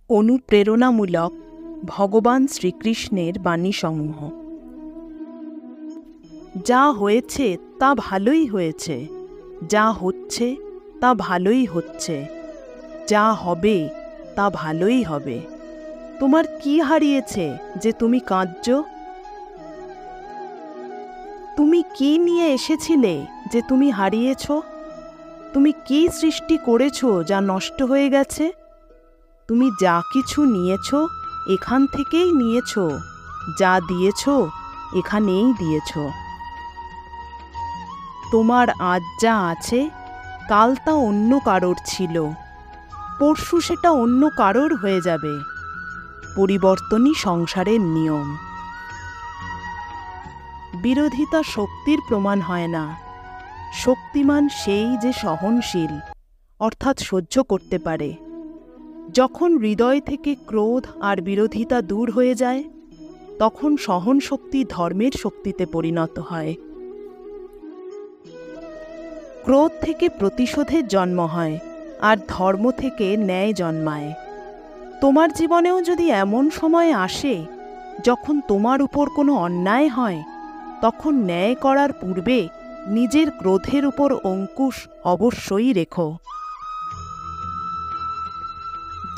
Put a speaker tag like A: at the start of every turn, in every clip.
A: অনুপ্রেরণামূলক ভগবান শ্রীকৃষ্ণের বাণীসমূহ। যা হয়েছে তা ভালোই হয়েছে, যা হচ্ছে তা ভালোই হচ্ছে, যা হবে তা ভালোই হবে। তোমার কি হারিয়েছে যে তুমি কাঁদছ? তুমি কি নিয়ে এসেছিলে যে তুমি হারিয়েছ? তুমি কি সৃষ্টি করেছ যা নষ্ট হয়ে গেছে? তুমি যা কিছু নিয়েছ এখান থেকেই নিয়েছ, যা দিয়েছ এখানেই দিয়েছ। তোমার আজ যা আছে কাল তা অন্য কারোর ছিল, পরশু সেটা অন্য কারোর হয়ে যাবে। পরিবর্তনই সংসারের নিয়ম। বিরোধিতা শক্তির প্রমাণ হয় না। শক্তিমান সেই যে সহনশীল, অর্থাৎ সহ্য করতে পারে। যখন হৃদয় থেকে ক্রোধ আর বিরোধিতা দূর হয়ে যায়, তখন সহন শক্তি ধর্মের শক্তিতে পরিণত হয়। ক্রোধ থেকে প্রতিশোধের জন্ম হয়, আর ধর্ম থেকে ন্যায় জন্মায়। তোমার জীবনেও যদি এমন সময় আসে যখন তোমার উপর কোনো অন্যায় হয়, তখন ন্যায় করার পূর্বে নিজের ক্রোধের উপর অঙ্কুশ অবশ্যই রেখো।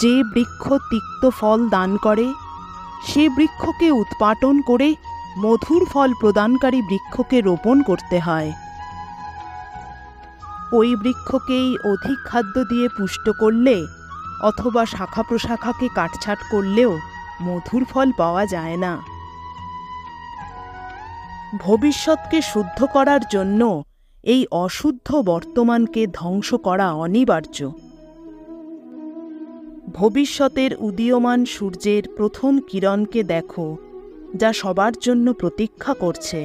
A: যে বৃক্ষ তিক্ত ফল দান করে, সে বৃক্ষকে উৎপাটন করে মধুর ফল প্রদানকারী বৃক্ষকে রোপণ করতে হয়। ওই বৃক্ষকেই অধিক খাদ্য দিয়ে পুষ্ট করলে অথবা শাখা প্রশাখাকে কাটছাঁট করলেও মধুর ফল পাওয়া যায় না। ভবিষ্যৎকে শুদ্ধ করার জন্য এই অশুদ্ধ বর্তমানকে ধ্বংস করা অনিবার্য। ভবিষ্যতের উদীয়মান সূর্যের প্রথম কিরণকে দেখো, যা সবার জন্য প্রতীক্ষা করছে।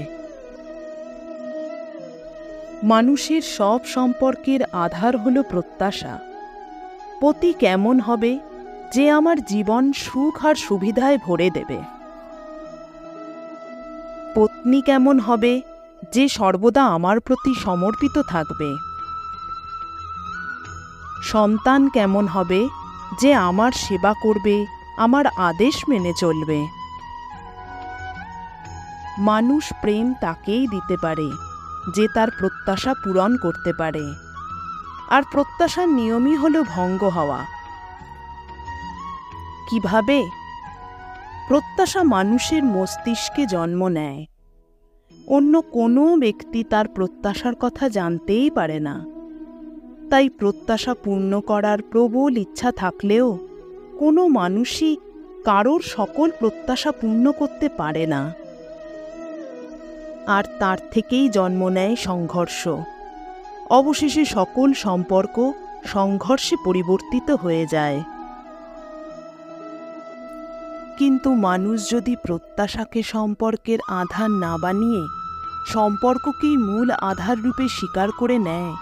A: মানুষের সব সম্পর্কের আধার হল প্রত্যাশা। পতি কেমন হবে যে আমার জীবন সুখ আর সুবিধায় ভরে দেবে? পত্নী কেমন হবে যে সর্বদা আমার প্রতি সমর্পিত থাকবে? সন্তান কেমন হবে যে আমার সেবা করবে, আমার আদেশ মেনে চলবে? মানুষ প্রেম তাকেই দিতে পারে যে তার প্রত্যাশা পূরণ করতে পারে, আর প্রত্যাশার নিয়মই হল ভঙ্গ হওয়া। কিভাবে? প্রত্যাশা মানুষের মস্তিষ্কে জন্ম নেয়। অন্য কোনো ব্যক্তি তার প্রত্যাশার কথা জানতেই পারে না। তাই প্রত্যাশা পূর্ণ করার প্রবল ইচ্ছা থাকলেও কোনো মানুষই কারোর সকল প্রত্যাশা পূর্ণ করতে পারে না। আর তার থেকেই জন্ম নেয় সংঘর্ষ। অবশেষে সকল সম্পর্ক সংঘর্ষে পরিবর্তিত হয়ে যায়। কিন্তু মানুষ যদি প্রত্যাশাকে সম্পর্কের আধার না বানিয়ে সম্পর্ককেই মূল আধার রূপে স্বীকার করে নেয়,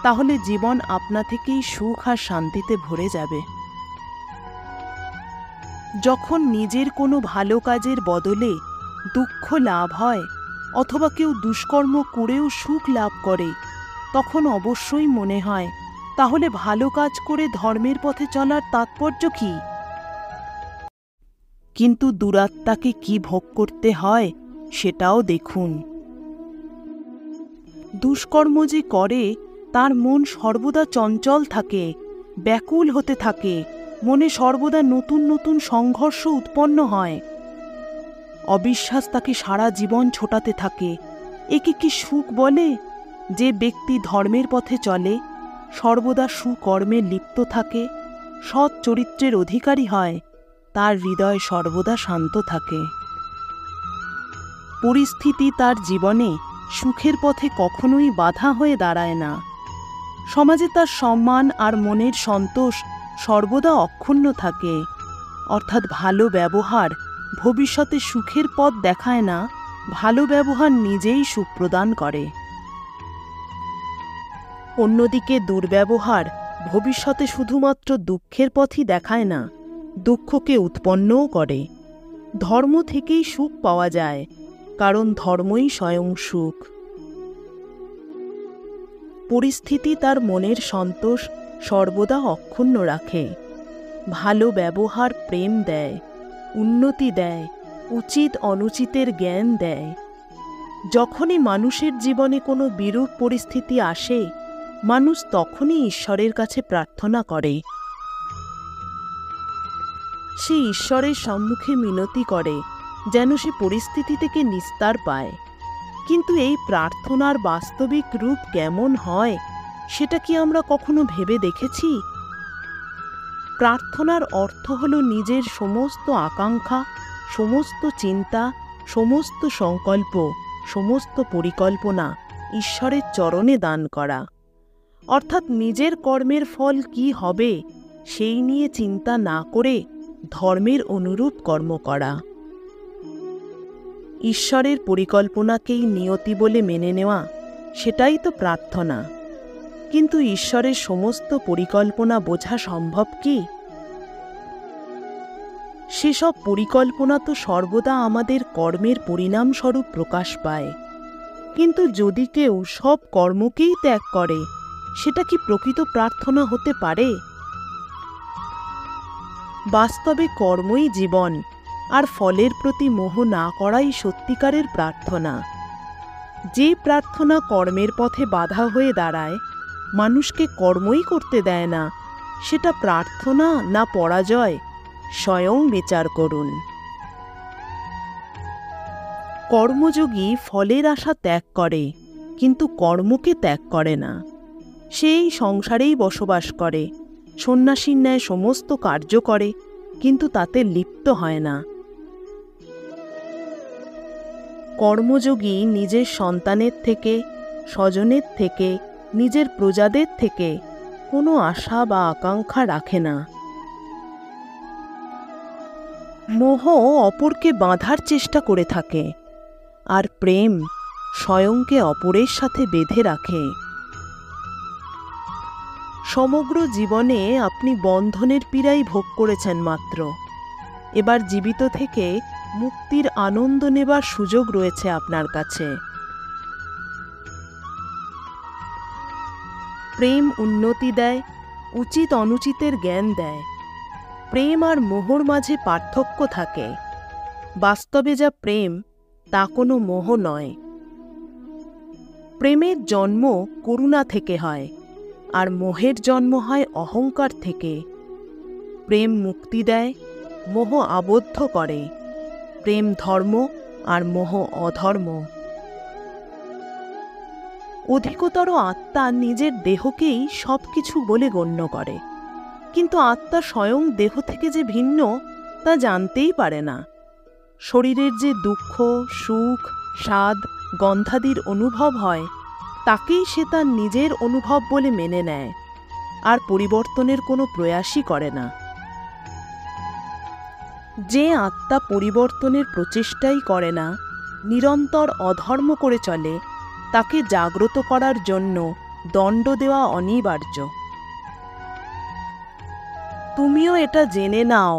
A: তাহলে জীবন আপনা থেকেই সুখ আর শান্তিতে ভরে যাবে। যখন নিজের কোনো ভালো কাজের বদলে দুঃখ লাভ হয়, অথবা কেউ দুষ্কর্ম করেও সুখ লাভ করে, তখন অবশ্যই মনে হয়, তাহলে ভালো কাজ করে ধর্মের পথে চলার তাৎপর্য কি? কিন্তু দুরাত্মাকে কি ভোগ করতে হয় সেটাও দেখুন। দুষ্কর্ম যে করে তার মন সর্বদা চঞ্চল থাকে, ব্যাকুল হতে থাকে, মনে সর্বদা নতুন নতুন সংঘর্ষ উৎপন্ন হয়। অবিশ্বাস তাকে সারা জীবন ছোটাতে থাকে। একে কি সুখ বলে? যে ব্যক্তি ধর্মের পথে চলে, সর্বদা সুকর্মে লিপ্ত থাকে, সৎ চরিত্রের অধিকারী হয়, তার হৃদয় সর্বদা শান্ত থাকে। পরিস্থিতি তার জীবনে সুখের পথে কখনোই বাধা হয়ে দাঁড়ায় না। সমাজে তার সম্মান আর মনের সন্তোষ সর্বদা অক্ষুণ্ণ থাকে। অর্থাৎ ভালো ব্যবহার ভবিষ্যতে সুখের পথ দেখায় না, ভালো ব্যবহার নিজেই সুখ প্রদান করে। অন্যদিকে দুর্ব্যবহার ভবিষ্যতে শুধুমাত্র দুঃখের পথই দেখায় না, দুঃখকে উৎপন্নও করে। ধর্ম থেকেই সুখ পাওয়া যায়, কারণ ধর্মই স্বয়ং সুখ। পরিস্থিতি তার মনের সন্তোষ সর্বদা অক্ষুণ্ণ রাখে। ভালো ব্যবহার প্রেম দেয়, উন্নতি দেয়, উচিত অনুচিতের জ্ঞান দেয়। যখনই মানুষের জীবনে কোনো বিরূপ পরিস্থিতি আসে, মানুষ তখনই ঈশ্বরের কাছে প্রার্থনা করে। সে ঈশ্বরের সম্মুখে মিনতি করে যেন সে পরিস্থিতি থেকে নিস্তার পায়। কিন্তু এই প্রার্থনার বাস্তবিক রূপ কেমন হয় সেটা কি আমরা কখনো ভেবে দেখেছি? প্রার্থনার অর্থ হল নিজের সমস্ত আকাঙ্ক্ষা, সমস্ত চিন্তা, সমস্ত সংকল্প, সমস্ত পরিকল্পনা ঈশ্বরের চরণে দান করা। অর্থাৎ নিজের কর্মের ফল কি হবে সেই নিয়ে চিন্তা না করে ধর্মের অনুরূপ কর্ম করা। ঈশ্বরের পরিকল্পনাকেই নিয়তি বলে মেনে নেওয়া, সেটাই তো প্রার্থনা। কিন্তু ঈশ্বরের সমস্ত পরিকল্পনা বোঝা সম্ভব কি? সেসব পরিকল্পনা তো সর্বদা আমাদের কর্মের পরিণামস্বরূপ প্রকাশ পায়। কিন্তু যদি কেউ সব কর্মকেই ত্যাগ করে, সেটা কি প্রকৃত প্রার্থনা হতে পারে? বাস্তবে কর্মই জীবন, আর ফলের প্রতি মোহ না করাই সত্যিকারের প্রার্থনা। যে প্রার্থনা কর্মের পথে বাধা হয়ে দাঁড়ায়, মানুষকে কর্মই করতে দেয় না, সেটা প্রার্থনা না পরাজয়, স্বয়ং বিচার করুন। কর্মযোগী ফলের আশা ত্যাগ করে, কিন্তু কর্মকে ত্যাগ করে না। সেই সংসারেই বসবাস করে, সন্ন্যাসীর ন্যায় সমস্ত কার্য করে, কিন্তু তাতে লিপ্ত হয় না। কর্মযোগী নিজের সন্তানের থেকে, স্বজনের থেকে, নিজের প্রজাদের থেকে কোনো আশা বা আকাঙ্ক্ষা রাখে না। মোহ অপরকে বাঁধার চেষ্টা করে থাকে, আর প্রেম স্বয়ংকে অপরের সাথে বেঁধে রাখে। সমগ্র জীবনে আপনি বন্ধনের পীড়াই ভোগ করেছেন মাত্র। এবার জীবিত থেকে মুক্তির আনন্দ নেবার সুযোগ রয়েছে আপনার কাছে। প্রেম উন্নতি দেয়, উচিত অনুচিতের জ্ঞান দেয়। প্রেম আর মোহর মাঝে পার্থক্য থাকে। বাস্তবে যা প্রেম, তা কোনো মোহ নয়। প্রেমের জন্ম করুণা থেকে হয়, আর মোহের জন্ম হয় অহংকার থেকে। প্রেম মুক্তি দেয়, মোহ আবদ্ধ করে। প্রেম ধর্ম, আর মোহ অধর্ম। অধিকতর আত্মা নিজের দেহকেই সবকিছু বলে গণ্য করে, কিন্তু আত্মা স্বয়ং দেহ থেকে যে ভিন্ন তা জানতেই পারে না। শরীরের যে দুঃখ, সুখ, স্বাদ, গন্ধাদির অনুভব হয়, তাকেই সে তার নিজের অনুভব বলে মেনে নেয়, আর পরিবর্তনের কোনো প্রয়াসই করে না। যে আত্মা পরিবর্তনের প্রচেষ্টাই করে না, নিরন্তর অধর্ম করে চলে, তাকে জাগ্রত করার জন্য দণ্ড দেওয়া অনিবার্য। তুমিও এটা জেনে নাও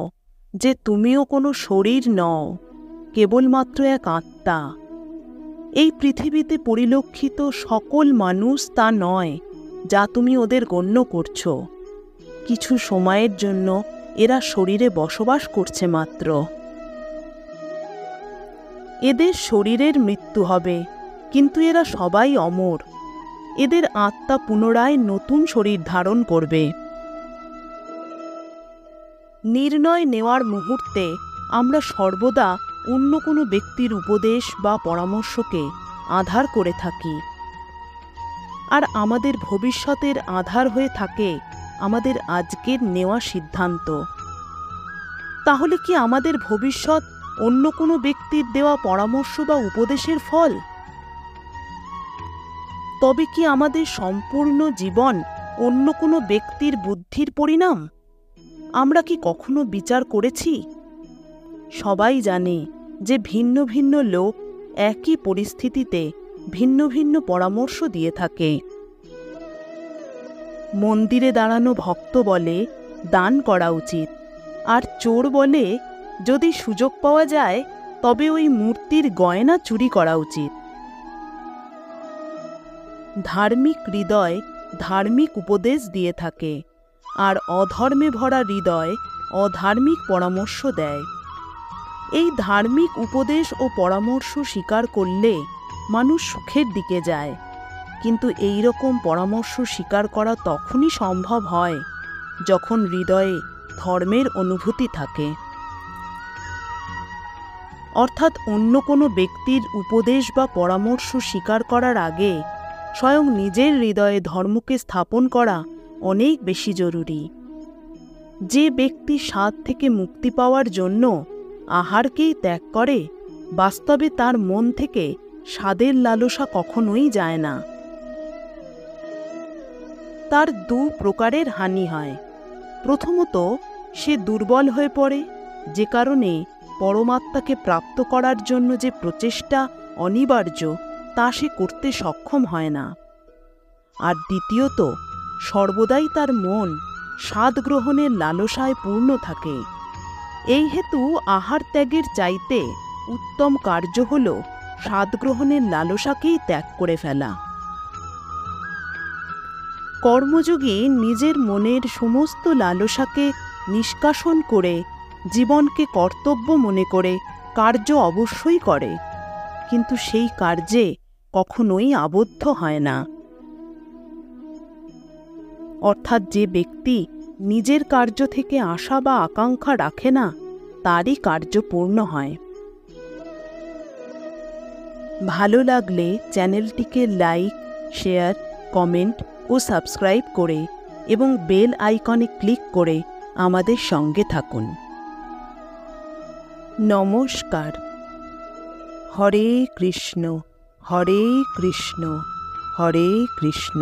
A: যে তুমিও কোনো শরীর নও, কেবলমাত্র এক আত্মা। এই পৃথিবীতে পরিলক্ষিত সকল মানুষ তা নয় যা তুমি ওদের গণ্য করছো। কিছু সময়ের জন্য এরা শরীরে বসবাস করছে মাত্র। এদের শরীরের মৃত্যু হবে, কিন্তু এরা সবাই অমর। এদের আত্মা পুনরায় নতুন শরীর ধারণ করবে। নির্ণয় নেওয়ার মুহূর্তে আমরা সর্বদা অন্য কোনো ব্যক্তির উপদেশ বা পরামর্শকে আধার করে থাকি, আর আমাদের ভবিষ্যতের আধার হয়ে থাকে আমাদের আজকের নেওয়া সিদ্ধান্ত। তাহলে কি আমাদের ভবিষ্যৎ অন্য কোনো ব্যক্তির দেওয়া পরামর্শ বা উপদেশের ফল? তবে কি আমাদের সম্পূর্ণ জীবন অন্য কোনো ব্যক্তির বুদ্ধির পরিণাম? আমরা কি কখনো বিচার করেছি? সবাই জানে যে ভিন্ন ভিন্ন লোক একই পরিস্থিতিতে ভিন্ন ভিন্ন পরামর্শ দিয়ে থাকে। মন্দিরে দাঁড়ানো ভক্ত বলে দান করা উচিত, আর চোর বলে যদি সুযোগ পাওয়া যায় তবে ওই মূর্তির গয়না চুরি করা উচিত। ধার্মিক হৃদয় ধার্মিক উপদেশ দিয়ে থাকে, আর অধর্মে ভরা হৃদয় অধার্মিক পরামর্শ দেয়। এই ধার্মিক উপদেশ ও পরামর্শ স্বীকার করলে মানুষ সুখের দিকে যায়, কিন্তু এই রকম পরামর্শ স্বীকার করা তখনই সম্ভব হয় যখন হৃদয়ে ধর্মের অনুভূতি থাকে। অর্থাৎ অন্য কোনো ব্যক্তির উপদেশ বা পরামর্শ স্বীকার করার আগে স্বয়ং নিজের হৃদয়ে ধর্মকে স্থাপন করা অনেক বেশি জরুরি। যে ব্যক্তি স্বাদ থেকে মুক্তি পাওয়ার জন্য আহারকেই ত্যাগ করে, বাস্তবে তার মন থেকে স্বাদের লালসা কখনোই যায় না। তার দু প্রকারের হানি হয়। প্রথমত, সে দুর্বল হয়ে পড়ে, যে কারণে পরমাত্মাকে প্রাপ্ত করার জন্য যে প্রচেষ্টা অনিবার্য তা সে করতে সক্ষম হয় না। আর দ্বিতীয়ত, সর্বদাই তার মন স্বাদ গ্রহণের লালসায় পূর্ণ থাকে। এই হেতু আহার ত্যাগের চাইতে উত্তম কার্য হল স্বাদ গ্রহণের লালসাকেই ত্যাগ করে ফেলা। কর্মযোগী নিজের মনের সমস্ত লালসাকে নিষ্কাশন করে জীবনকে কর্তব্য মনে করে কার্য অবশ্যই করে, কিন্তু সেই কার্যে কখনোই আবদ্ধ হয় না। অর্থাৎ যে ব্যক্তি নিজের কার্য থেকে আশা বা আকাঙ্ক্ষা রাখে না, তারই কার্য পূর্ণ হয়। ভালো লাগলে চ্যানেলটিকে লাইক, শেয়ার, কমেন্ট ও সাবস্ক্রাইব করে এবং বেল আইকনে ক্লিক করে আমাদের সঙ্গে থাকুন। নমস্কার। হরে কৃষ্ণ, হরে কৃষ্ণ, হরে কৃষ্ণ।